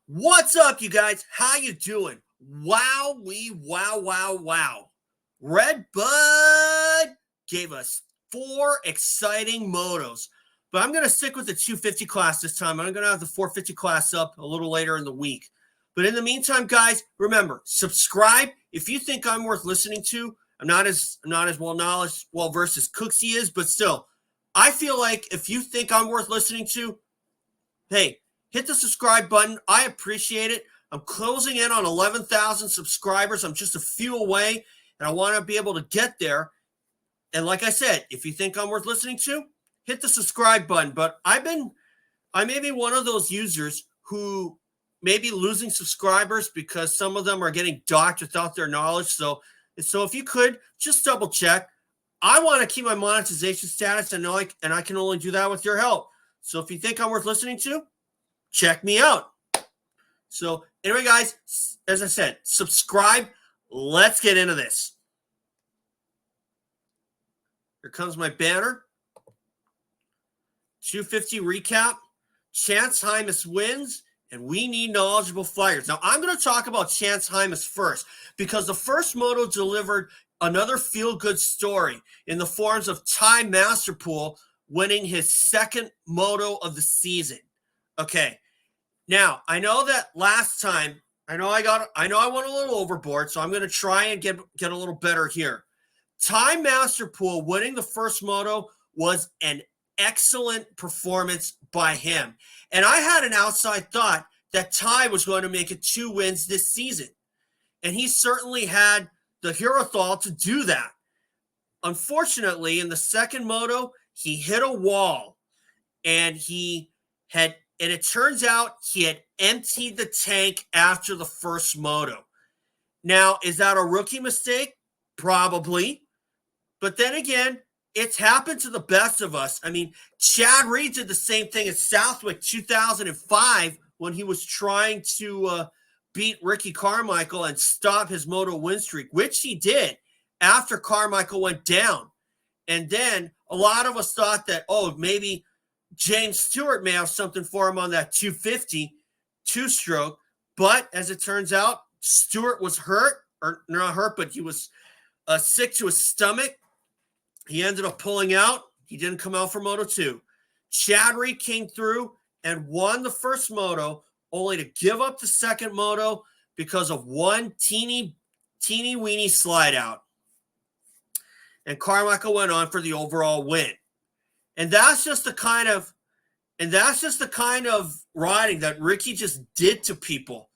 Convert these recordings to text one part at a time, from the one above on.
What's up, you guys? How you doing? Wow. Red Bud gave us 4 exciting motos. But I'm going to stick with the 250 class this time. I'm going to have the 450 class up a little later in the week. But in the meantime, guys, remember, subscribe if you think I'm worth listening to. I'm not as well versed as Cooksey is, but still, I feel like if you think I'm worth listening to, hey, hit the subscribe button. I appreciate it. I'm closing in on 11,000 subscribers. I'm just a few away, and I want to be able to get there. And like I said, if you think I'm worth listening to, hit the subscribe button. But I may be one of those users who may be losing subscribers because some of them are getting docked without their knowledge. So if you could, just double check. I want to keep my monetization status, and I can only do that with your help. So if you think I'm worth listening to, check me out. So anyway, guys, as I said, subscribe. Let's get into this. Here comes my banner. 250 recap. Chance Hymas wins, and we need knowledgeable flyers. Now, I'm going to talk about Chance Hymas first because the first moto delivered another feel-good story in the forms of Ty Masterpool winning his second moto of the season. Okay. Now, I know that last time, I know I went a little overboard, so I'm going to try and get a little better here. Ty Masterpool winning the first moto was an excellent performance by him. And I had an outside thought that Ty was going to make it 2 wins this season. And he certainly had the wherewithal to do that. Unfortunately, in the second moto, he hit a wall, and it turns out he had emptied the tank after the first moto. Now, is that a rookie mistake? Probably. But then again, it's happened to the best of us. I mean, Chad Reed did the same thing at Southwick 2005 when he was trying to beat Ricky Carmichael and stop his moto win streak, which he did after Carmichael went down. And then a lot of us thought that, maybe James Stewart may have something for him on that 250 two-stroke. But as it turns out, Stewart was hurt, or not hurt, but he was sick to his stomach. He ended up pulling out. He didn't come out for Moto 2. Chad Reed came through and won the first moto, only to give up the second moto because of one teeny weeny slide out. And Carmichael went on for the overall win. And that's just the kind of riding that Ricky just did to people.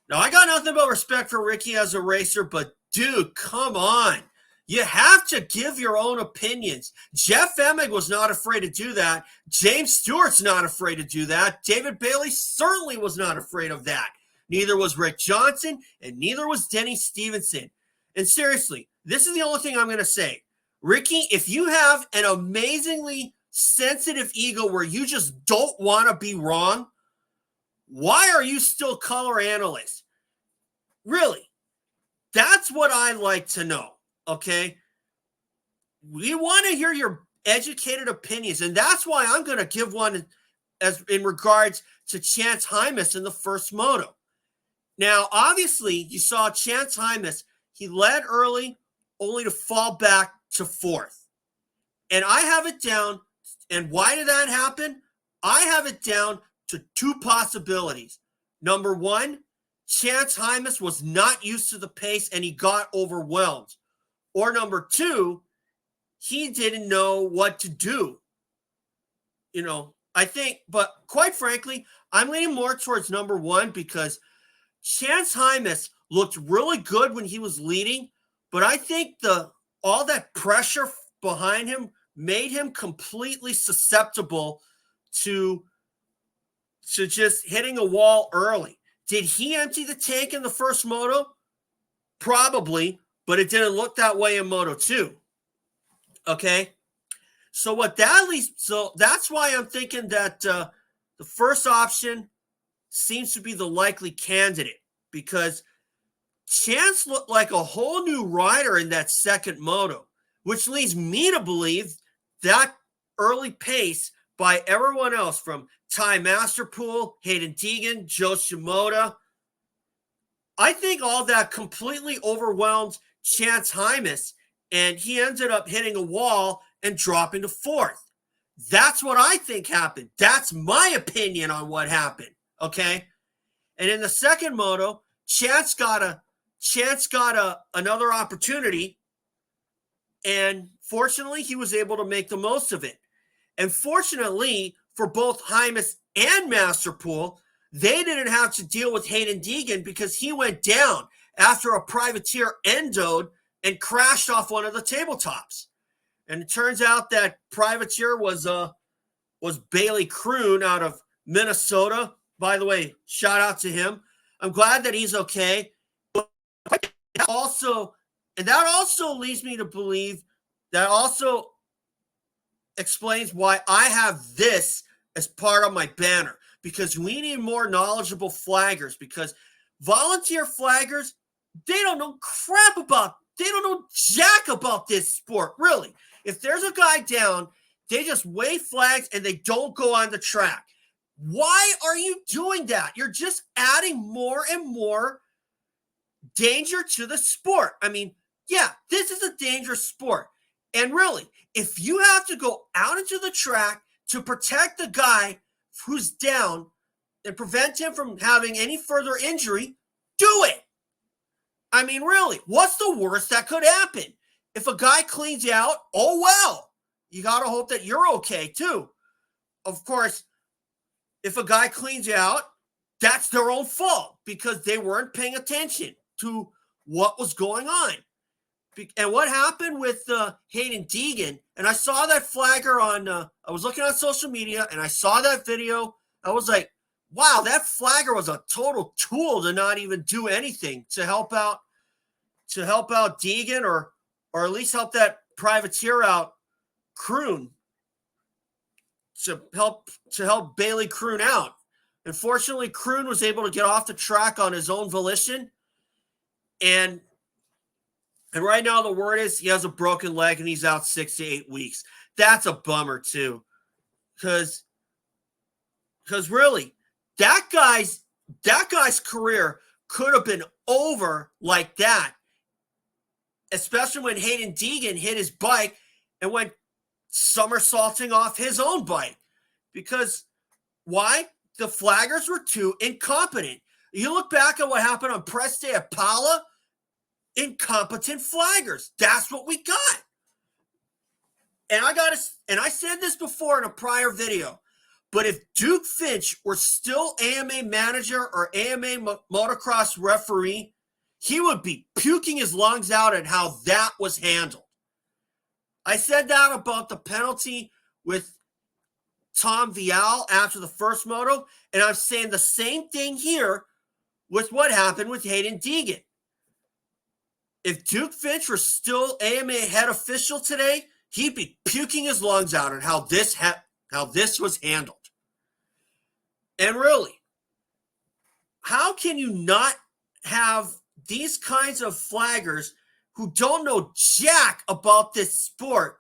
Now, I got nothing but respect for Ricky as a racer, but dude, come on. You have to give your own opinions. Jeff Emig was not afraid to do that. James Stewart's not afraid to do that. David Bailey certainly was not afraid of that. Neither was Rick Johnson, and neither was Denny Stevenson. And seriously, this is the only thing I'm going to say. Ricky, if you have an amazingly sensitive ego where you just don't want to be wrong, why are you still color analyst? Really, that's what I like to know. Okay, we want to hear your educated opinions, and that's why I'm going to give one as in regards to Chance Hymas in the first moto. Now, obviously, you saw Chance Hymas. He led early, only to fall back to fourth. And I have it down, and why did that happen? I have it down to 2 possibilities. Number 1, Chance Hymas was not used to the pace, and he got overwhelmed. Or number 2, he didn't know what to do. I think, but quite frankly, I'm leaning more towards number 1 because Chance Hymas looked really good when he was leading, but I think all that pressure behind him made him completely susceptible to just hitting a wall early. Did he empty the tank in the first moto? Probably. But it didn't look that way in Moto 2. Okay? So that's why I'm thinking that the first option seems to be the likely candidate because Chance looked like a whole new rider in that second moto, which leads me to believe that early pace by everyone else, from Ty Masterpool, Haiden Deegan, Jo Shimoda. I think all that completely overwhelmed Chance Hymas, and he ended up hitting a wall and dropping to fourth. That's what I think happened. That's my opinion on what happened, okay? And in the second moto, Chance got another opportunity, and fortunately, he was able to make the most of it. And fortunately for both Hymas and Masterpool, they didn't have to deal with Haiden Deegan because he went down after a privateer endoed and crashed off one of the tabletops. And it turns out that privateer was Bailey Kroon out of Minnesota. By the way, shout out to him. I'm glad that he's okay. But that also leads me to believe, that also explains why I have this as part of my banner, because we need more knowledgeable flaggers, because volunteer flaggers, they don't know jack about this sport, really. If there's a guy down, they just wave flags and they don't go on the track. Why are you doing that? You're just adding more and more danger to the sport. I mean, yeah, this is a dangerous sport. And really, if you have to go out into the track to protect the guy who's down and prevent him from having any further injury, do it. I mean, really, what's the worst that could happen? If a guy cleans you out, oh well. You got to hope that you're okay too. Of course, if a guy cleans you out, that's their own fault because they weren't paying attention to what was going on. And what happened with Haiden Deegan, and I saw that flagger on, I was looking on social media and I saw that video. I was like, wow, that flagger was a total tool to not even do anything to help out Deegan or at least help that privateer out, Kroon, to help Bailey Kroon out. Unfortunately, Kroon was able to get off the track on his own volition, and right now the word is he has a broken leg and he's out 6 to 8 weeks. That's a bummer too, because really that guy's career could have been over like that, especially when Haiden Deegan hit his bike and went somersaulting off his own bike. Because why? The flaggers were too incompetent. You look back at what happened on press day at Pala, incompetent flaggers. That's what we got. And I said this before in a prior video, but if Duke Finch were still AMA manager or AMA motocross referee, he would be puking his lungs out at how that was handled. I said that about the penalty with Tom Vialle after the first moto, and I'm saying the same thing here with what happened with Haiden Deegan. If Duke Finch were still AMA head official today, he'd be puking his lungs out at how this was handled. And really, how can you not have these kinds of flaggers who don't know jack about this sport,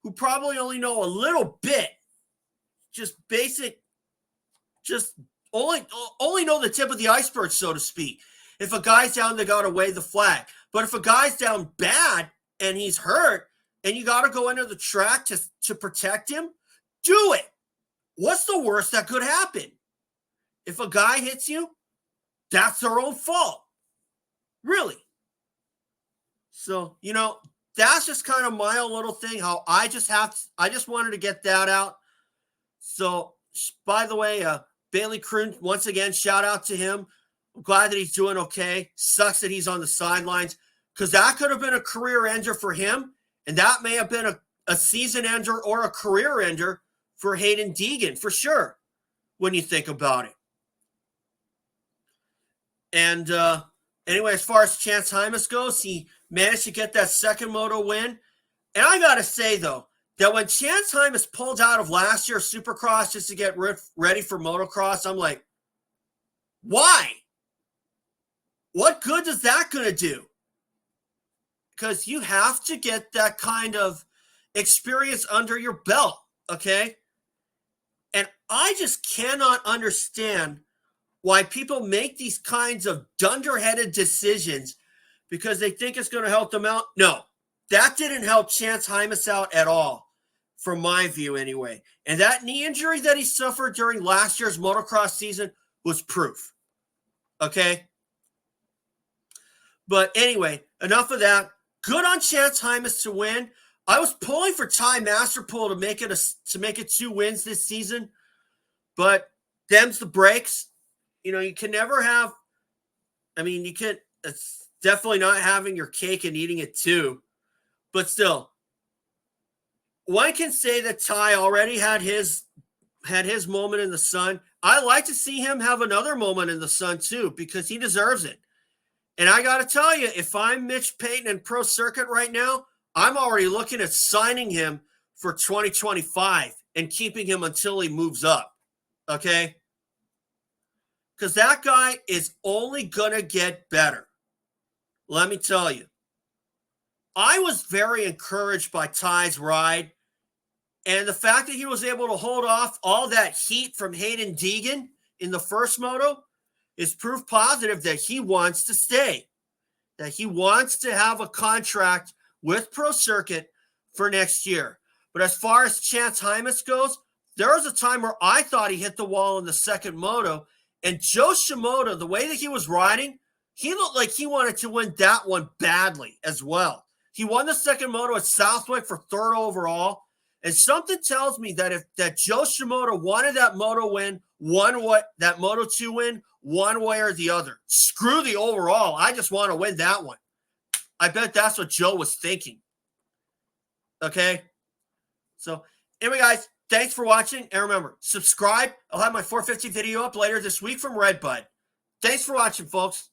who probably only know a little bit, just basic, just only know the tip of the iceberg, so to speak. If a guy's down, they got to wave the flag. But if a guy's down bad and he's hurt and you got to go into the track to protect him, do it. What's the worst that could happen? If a guy hits you, that's their own fault. Really. So, that's just kind of my own little thing, how I just wanted to get that out. So, by the way, Bailey Kroon, once again, shout out to him. I'm glad that he's doing okay. Sucks that he's on the sidelines, because that could have been a career ender for him, and that may have been a season ender or a career ender for Haiden Deegan, for sure, when you think about it. And anyway, as far as Chance Hymas goes, he managed to get that second moto win. And I got to say, though, that when Chance Hymas pulled out of last year's Supercross just to get ready for motocross, I'm like, why? What good is that going to do? Because you have to get that kind of experience under your belt, okay? I just cannot understand why people make these kinds of dunderheaded decisions because they think it's going to help them out. No, that didn't help Chance Hymas out at all, from my view anyway. And that knee injury that he suffered during last year's motocross season was proof. Okay? But anyway, enough of that. Good on Chance Hymas to win. I was pulling for Ty Masterpool to make it 2 wins this season, but them's the breaks. You know, you can never have. I mean, you can. It's definitely not having your cake and eating it too. But still, one can say that Ty already had his moment in the sun. I like to see him have another moment in the sun too, because he deserves it. And I got to tell you, if I'm Mitch Payton and Pro Circuit right now, I'm already looking at signing him for 2025 and keeping him until he moves up. Okay? Because that guy is only going to get better. Let me tell you. I was very encouraged by Ty's ride. And the fact that he was able to hold off all that heat from Haiden Deegan in the first moto is proof positive that he wants to stay. That he wants to have a contract with Pro Circuit for next year. But as far as Chance Hymas goes, there was a time where I thought he hit the wall in the second moto. And Jo Shimoda, the way that he was riding, he looked like he wanted to win that one badly as well. He won the second moto at Southwick for 3rd overall. And something tells me that Jo Shimoda wanted that moto win, that Moto 2 win, one way or the other. Screw the overall. I just want to win that one. I bet that's what Joe was thinking. Okay? So, anyway, guys, thanks for watching. And remember, subscribe. I'll have my 450 video up later this week from Red Bud. Thanks for watching, folks.